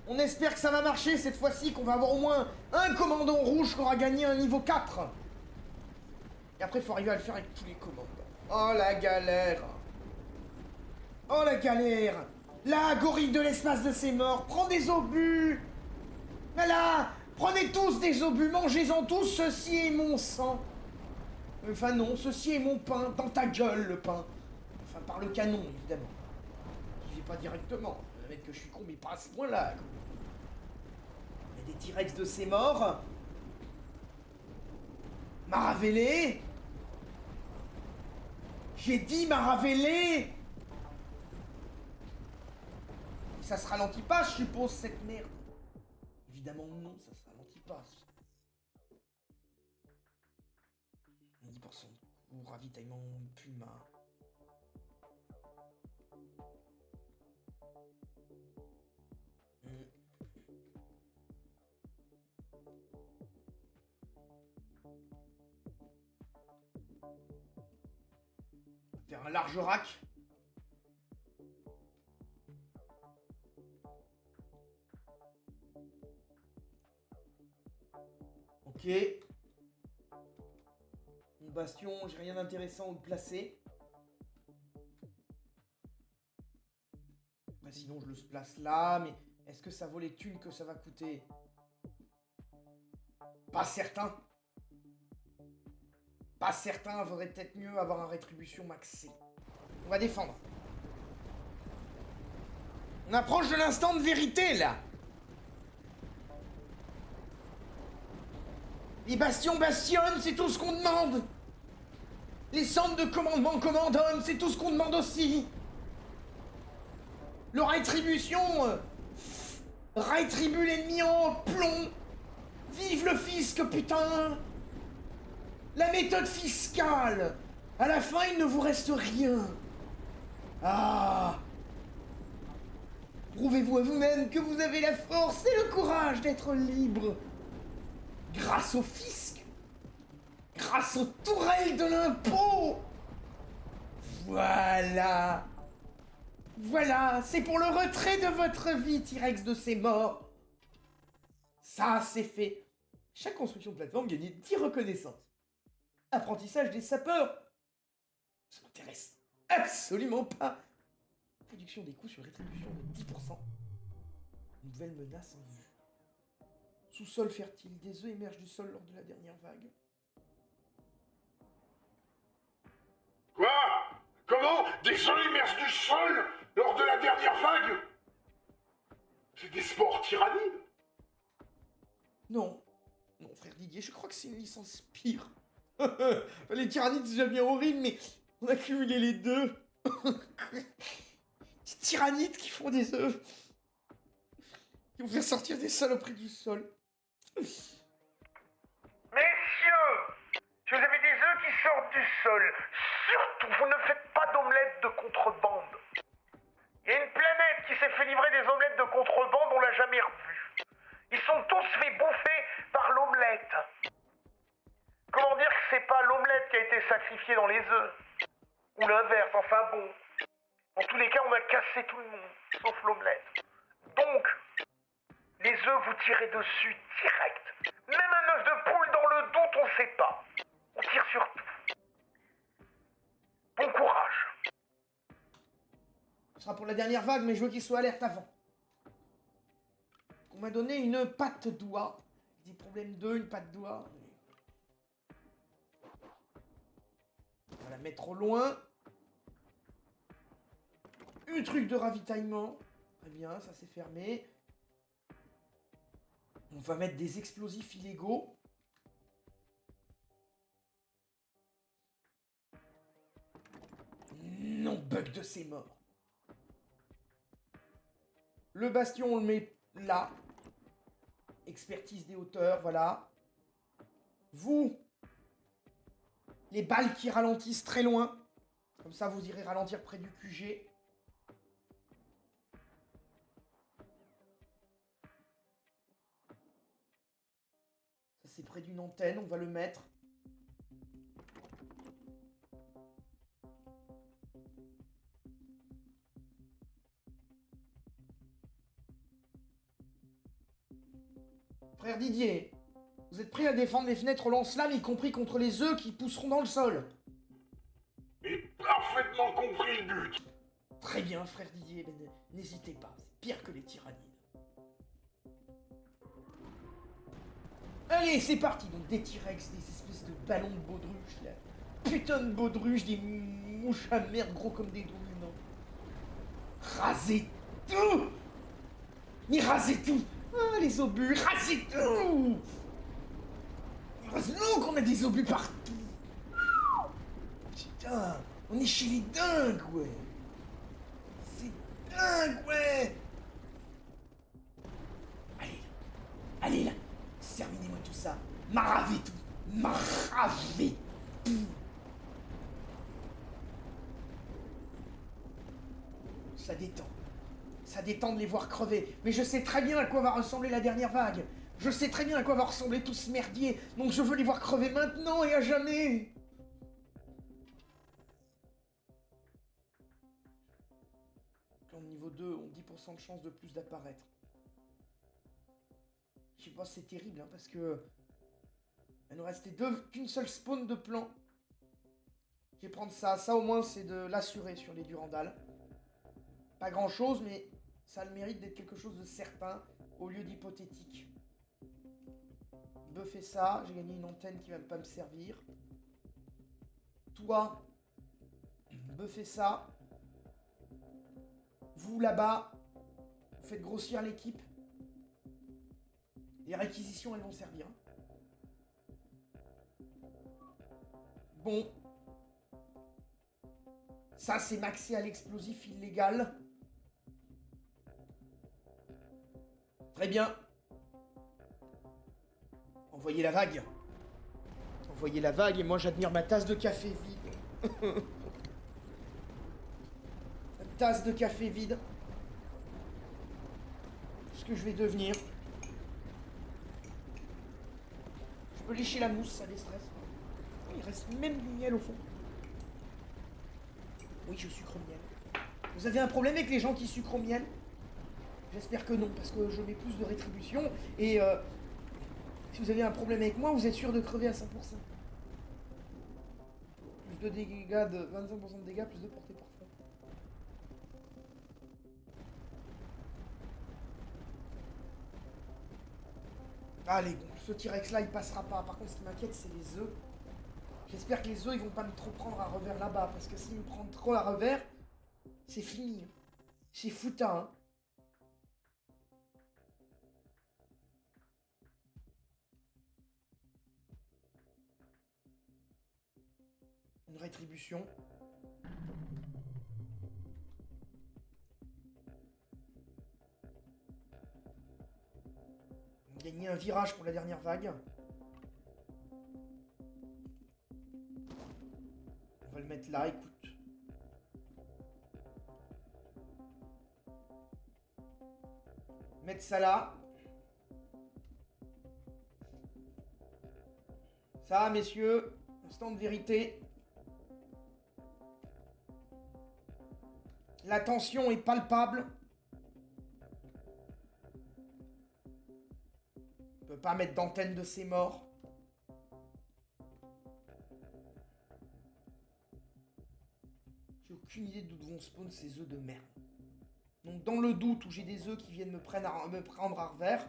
On espère que ça va marcher cette fois-ci, qu'on va avoir au moins un commandant rouge qui aura gagné un niveau 4. Et après, il faut arriver à le faire avec tous les commandants. Oh la galère! Oh la galère! La gorille de l'espace de ses morts, prends des obus! Voilà! Prenez tous des obus, mangez-en tous, ceci est mon sang! Enfin non, ceci est mon pain, dans ta gueule le pain! Enfin par le canon, évidemment. Je dis pas directement. Avec que je suis con, mais pas à ce point-là. Il y a des T-Rex de ses morts. Maravelé. J'ai dit Maravelé. Ça se ralentit pas, je suppose, cette merde. Évidemment non, ça se ralentit pas. 10% de coût, ravitaillement Puma. Faire un large rack. Ok. Mon bastion, j'ai rien d'intéressant où le placer. Bah, sinon je le place là, mais est-ce que ça vaut les thunes que ça va coûter? Pas certain. Pas certain, vaudrait peut-être mieux avoir un rétribution maxée. On va défendre. On approche de l'instant de vérité, là. Les bastions bastonnent, c'est tout ce qu'on demande. Les centres de commandement commandonnent, c'est tout ce qu'on demande aussi. Le rétribution... rétribue l'ennemi en plomb. Vive le fisc, putain. La méthode fiscale. À la fin, il ne vous reste rien. Ah. Prouvez-vous à vous-même que vous avez la force et le courage d'être libre. Grâce au fisc. Grâce aux tourelles de l'impôt. Voilà. Voilà, c'est pour le retrait de votre vie, T-Rex de ses morts. Ça, c'est fait. Chaque construction de plateforme gagnait 10 reconnaissances. Apprentissage des sapeurs. Ça m'intéresse absolument pas. Réduction des coûts sur rétribution de 10%. Nouvelle menace en vue. Sous-sol fertile. Des œufs émergent du sol lors de la dernière vague. Quoi? Comment? Des œufs émergent du sol lors de la dernière vague? C'est des sports tyrannides? Non. Non, frère Didier, je crois que c'est une licence pire. Les tyrannides, c'est déjà bien horrible, mais on a cumulé les deux. Des tyrannides qui font des œufs. Qui vont faire sortir des saloperies du sol. Messieurs, si vous avez des œufs qui sortent du sol, surtout vous ne faites pas d'omelette de contrebande. Il y a une planète qui s'est fait fait livrer des omelettes de contrebande, on l'a jamais revu. Ils sont tous fait bouffer par l'omelette. Comment dire que c'est pas l'omelette qui a été sacrifiée dans les œufs? Ou l'inverse, enfin bon. En tous les cas, on a cassé tout le monde, sauf l'omelette. Donc, les œufs, vous tirez dessus direct. Même un œuf de poule dans le doute, on sait pas. On tire sur tout. Bon courage. Ce sera pour la dernière vague, mais je veux qu'il soit alerte avant. On m'a donné une patte d'oie. Des problèmes d'œufs, une patte d'oie. On va la mettre au loin. Un truc de ravitaillement. Très bien, ça c'est fermé. On va mettre des explosifs illégaux. Non, bug de ses morts. Le bastion, on le met là. Expertise des hauteurs, voilà. Vous, les balles qui ralentissent très loin. Comme ça, vous irez ralentir près du QG. Ça, c'est près d'une antenne, on va le mettre. Frère Didier, vous êtes prêt à défendre les fenêtres au lance-flammes, y compris contre les œufs qui pousseront dans le sol? J'ai parfaitement compris le but. Très bien, frère Didier, mais n'hésitez pas, c'est pire que les tyrannides. Allez, c'est parti. Donc des T-Rex, des espèces de ballons de baudruche, là. Putain de baudruche, des mouches à merde gros comme des dominants. Rasez tout. Mais rasez tout. Ah, les obus, rasez tout. Heureusement qu'on a des obus partout. Putain, on est chez les dingues, ouais. C'est dingue, ouais. Allez là, terminez-moi tout ça. Maravez tout. Maravez tout. Ça détend. Ça détend de les voir crever. Mais je sais très bien à quoi va ressembler la dernière vague. Je sais très bien à quoi va ressembler tout ce merdier. Donc je veux les voir crever maintenant et à jamais. Au niveau 2, on 10% de chance de plus d'apparaître. Je sais pas, c'est terrible, hein, parce que... Il nous restait qu'une seule spawn de plan. Je vais prendre ça. Ça, au moins, c'est de l'assurer sur les Durandal. Pas grand-chose, mais ça a le mérite d'être quelque chose de certain, au lieu d'hypothétique. Buffer ça. J'ai gagné une antenne qui va pas me servir. Toi, buffer ça. Vous, là-bas, vous faites grossir l'équipe. Les réquisitions, elles vont servir. Bon. Ça, c'est maxé à l'explosif illégal. Très bien. Envoyez la vague. Envoyez la vague et moi, j'admire ma tasse de café vide. Une tasse de café vide. Ce que je vais devenir. Je peux lécher la mousse, ça déstresse. Il reste même du miel au fond. Oui, je sucre miel. Vous avez un problème avec les gens qui sucrent au miel? J'espère que non, parce que je mets plus de rétribution. Et si vous avez un problème avec moi, vous êtes sûr de crever à 100%. Plus de dégâts, de 25% de dégâts, plus de portée par front. Allez, bon, ce T-Rex là, il passera pas. Par contre, ce qui m'inquiète, c'est les œufs. J'espère que les œufs, ils vont pas me trop prendre à revers là-bas. Parce que s'ils me prennent trop à revers, c'est fini. C'est foutin, hein. Une rétribution. Gagner un virage pour la dernière vague. On va le mettre là, écoute. Mettre ça là. Ça, messieurs, instant de vérité. La tension est palpable. On peut pas mettre d'antenne de ces morts. J'ai aucune idée d'où vont spawn ces œufs de merde. Donc dans le doute où j'ai des œufs qui viennent me prendre à revers,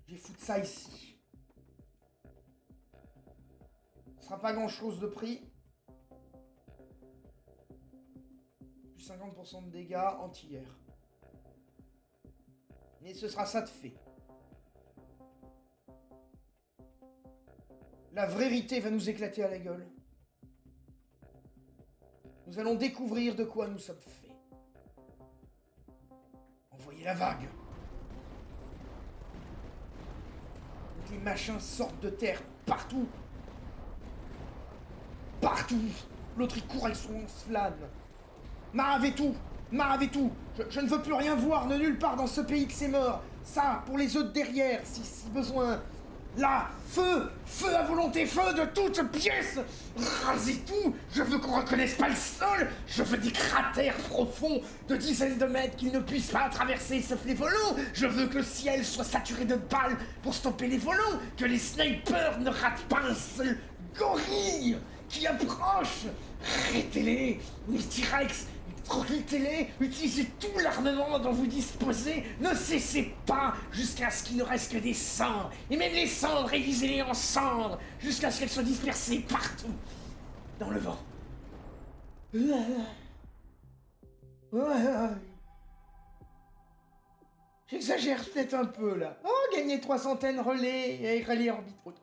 je vais foutre ça ici. Ce sera pas grand chose de prix. Plus 50% de dégâts anti-air. Mais ce sera ça de fait. La vérité va nous éclater à la gueule. Nous allons découvrir de quoi nous sommes faits. Envoyez la vague. Donc les machins sortent de terre partout. Partout. L'autre il court avec son lance-flamme. Maravez tout. Maravez tout. Je ne veux plus rien voir de nulle part dans ce pays de ces morts. Ça, pour les œufs de derrière, si besoin. Là, feu. Feu à volonté, feu de toutes pièces. Rasez tout. Je veux qu'on reconnaisse pas le sol. Je veux des cratères profonds de dizaines de mètres qu'ils ne puissent pas traverser sauf les volants. Je veux que le ciel soit saturé de balles pour stopper les volants. Que les snipers ne ratent pas un seul gorille qui approche. Arrêtez-les, les T-Rex. Tranquillez-les, utilisez tout l'armement dont vous disposez, ne cessez pas jusqu'à ce qu'il ne reste que des cendres, et même les cendres, révisez-les en cendres, jusqu'à ce qu'elles soient dispersées partout, dans le vent. J'exagère peut-être un peu là. Oh, gagner 300 relais et relais orbitaux. Ok.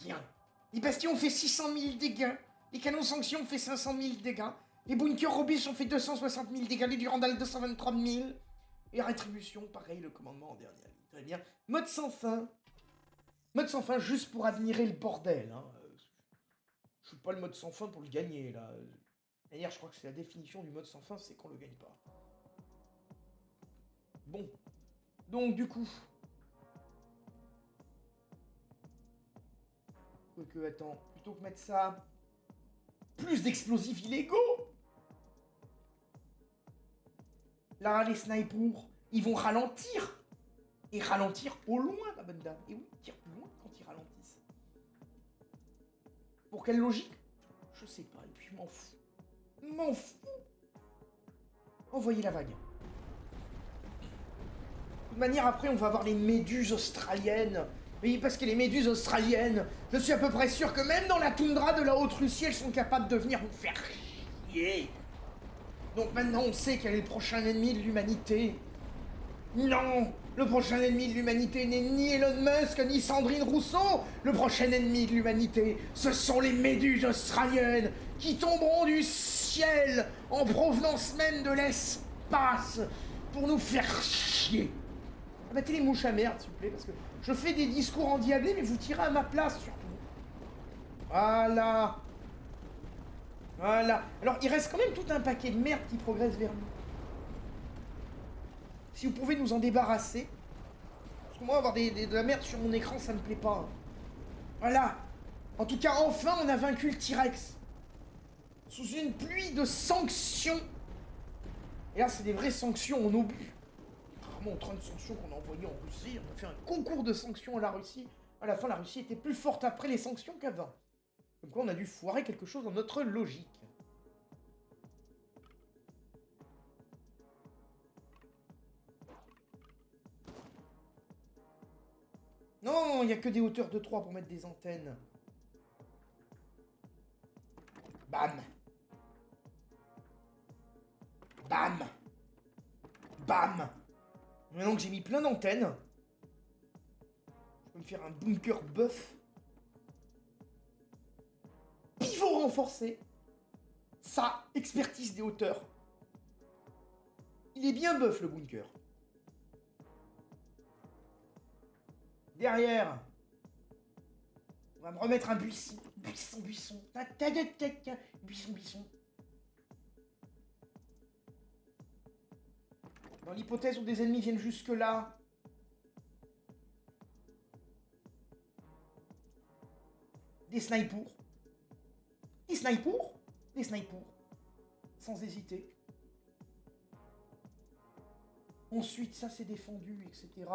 Bien. Les bastions ont fait 600 000 dégâts, les canons sanctions ont fait 500 000 dégâts. Les bunkers Robus ont fait 260 000 dégâts, les Durandal 223 000. Et Rétribution, pareil, le commandement en dernière ligne. Très bien. Mode sans fin. Mode sans fin juste pour admirer le bordel. Hein. Je suis pas le mode sans fin pour le gagner, là. D'ailleurs, je crois que c'est la définition du mode sans fin, c'est qu'on le gagne pas. Bon. Donc, du coup... Quoique, attends, plutôt que mettre ça... Plus d'explosifs illégaux. Là, les snipers, ils vont ralentir. Et ralentir au loin, ma bonne dame. Et oui, ils tirent plus loin quand ils ralentissent. Pour quelle logique? Je sais pas, et puis je m'en fous. M'en fous. Envoyez la vague. De toute manière, après, on va avoir les méduses australiennes. Oui, parce que les méduses australiennes, je suis à peu près sûr que même dans la toundra de la Haute-Russie, elles sont capables de venir vous faire chier. Donc maintenant, on sait quel est le prochain ennemi de l'humanité. Non, le prochain ennemi de l'humanité n'est ni Elon Musk, ni Sandrine Rousseau. Le prochain ennemi de l'humanité, ce sont les méduses australiennes qui tomberont du ciel en provenance même de l'espace pour nous faire chier. Mettez les mouches à merde, s'il vous plaît, parce que je fais des discours endiablés, mais vous tirez à ma place, surtout. Voilà. Voilà. Alors, il reste quand même tout un paquet de merde qui progresse vers nous. Si vous pouvez nous en débarrasser. Parce que moi, avoir de la merde sur mon écran, ça me plaît pas. Voilà. En tout cas, enfin, on a vaincu le T-Rex. Sous une pluie de sanctions. Et là, c'est des vraies sanctions en obus. Vraiment, 30 sanctions qu'on a envoyées en Russie. On a fait un concours de sanctions à la Russie. À la fin, la Russie était plus forte après les sanctions qu'avant. Donc quoi, on a dû foirer quelque chose dans notre logique. Non, il n'y a que des hauteurs de 3 pour mettre des antennes. Bam. Bam. Bam. Maintenant que j'ai mis plein d'antennes, je peux me faire un bunker buff. Pivot renforcé. Ça, expertise des hauteurs. Il est bien buff, le bunker. Derrière, on va me remettre un buisson. Buisson. Buisson. Dans l'hypothèse où des ennemis viennent jusque-là... Des snipers. Des snipers. Des snipers. Sans hésiter. Ensuite, ça c'est défendu, etc.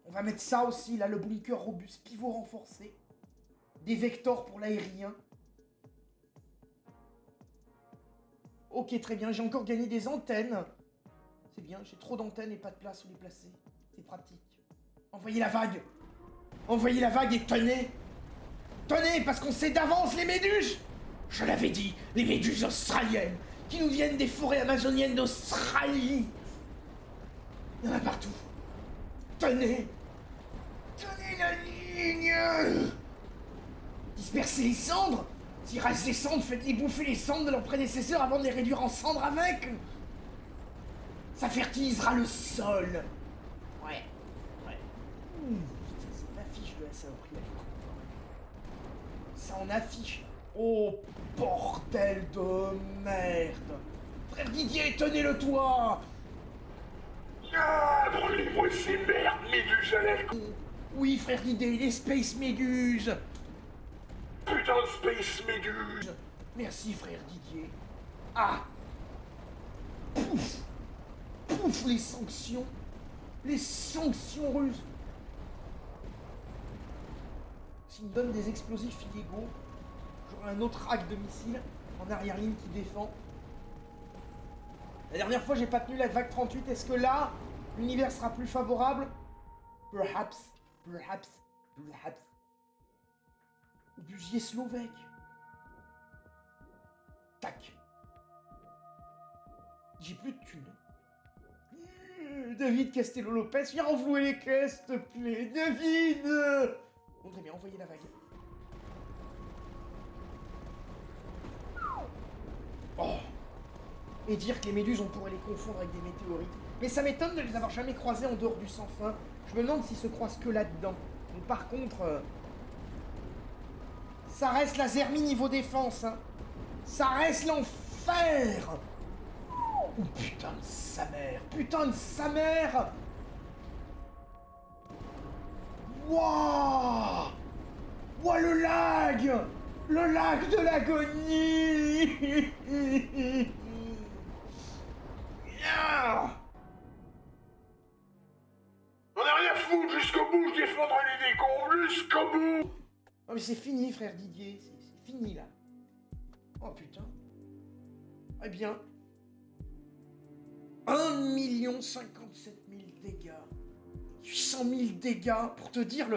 On va mettre ça aussi, là, le bunker robuste, pivot renforcé. Des vectors pour l'aérien. Ok, très bien, j'ai encore gagné des antennes. C'est bien, j'ai trop d'antennes et pas de place où les placer. C'est pratique. Envoyez la vague. Envoyez la vague et tenez. Tenez, parce qu'on sait d'avance les méduses. Je l'avais dit, les méduses australiennes, qui nous viennent des forêts amazoniennes d'Australie. Il y en a partout. Tenez. Tenez la ligne. Dispersez les cendres. S'il reste des cendres, faites-les bouffer les cendres de leurs prédécesseurs avant de les réduire en cendres avec. Ça fertilisera le sol. Ouais. Putain, c'est une affiche de la saloperie. Ça en affiche. Oh, bordel de merde. Frère Didier, tenez le toit. Ah, brûlez-moi ces merdes, méduses à l'aile. Oui, frère Didier, les Space Méduses. Putain de Space Méduse. Merci, frère Didier. Ah. Pouf. Pouf, les sanctions. Les sanctions russes. S'ils me donnent des explosifs illégaux, j'aurai un autre rack de missiles en arrière-ligne qui défend. La dernière fois, j'ai pas tenu la vague 38. Est-ce que là, l'univers sera plus favorable? Perhaps. Obusier slovèque. Tac. J'ai plus de thunes. David Castello-Lopez, viens renflouer les caisses, s'il te plaît. David. Bon, très bien, envoyez la vague. Oh. Et dire que les méduses, on pourrait les confondre avec des météorites. Mais ça m'étonne de les avoir jamais croisées en dehors du sans fin. Je me demande s'ils se croisent que là-dedans. Donc par contre... ça reste la Zermie niveau défense, hein. Ça reste l'enfer. Oh putain de sa mère. Putain de sa mère. Wouah. Wouah, le lag. Le lag de l'agonie. Ah. On a rien à foutre, jusqu'au bout, je défendrai les décombres, jusqu'au bout. Oh mais c'est fini, frère Didier. C'est fini, là. Oh putain. Eh bien... 1 057 000 dégâts. 800 000 dégâts. Pour te dire,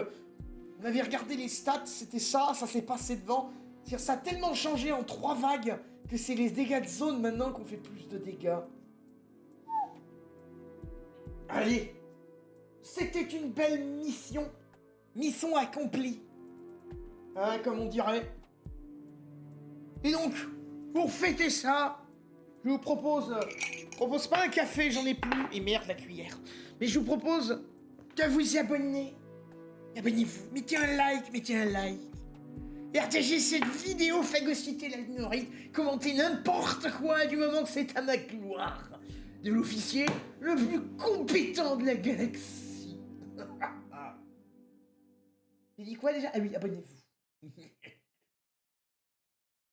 on avait regardé les stats, c'était ça s'est passé devant. C'est-à-dire, ça a tellement changé en 3 vagues que c'est les dégâts de zone maintenant qu'on fait plus de dégâts. Allez. C'était une belle mission. Mission accomplie. Hein, comme on dirait. Et donc, pour fêter ça, je vous propose pas un café, j'en ai plus. Et merde, la cuillère. Mais je vous propose de vous abonner. Abonnez-vous, mettez un like. Partagez cette vidéo, phagocytez la minorité, commentez n'importe quoi du moment que c'est à ma gloire. De l'officier le plus compétent de la galaxie. J'ai dit quoi déjà? Ah oui, abonnez-vous.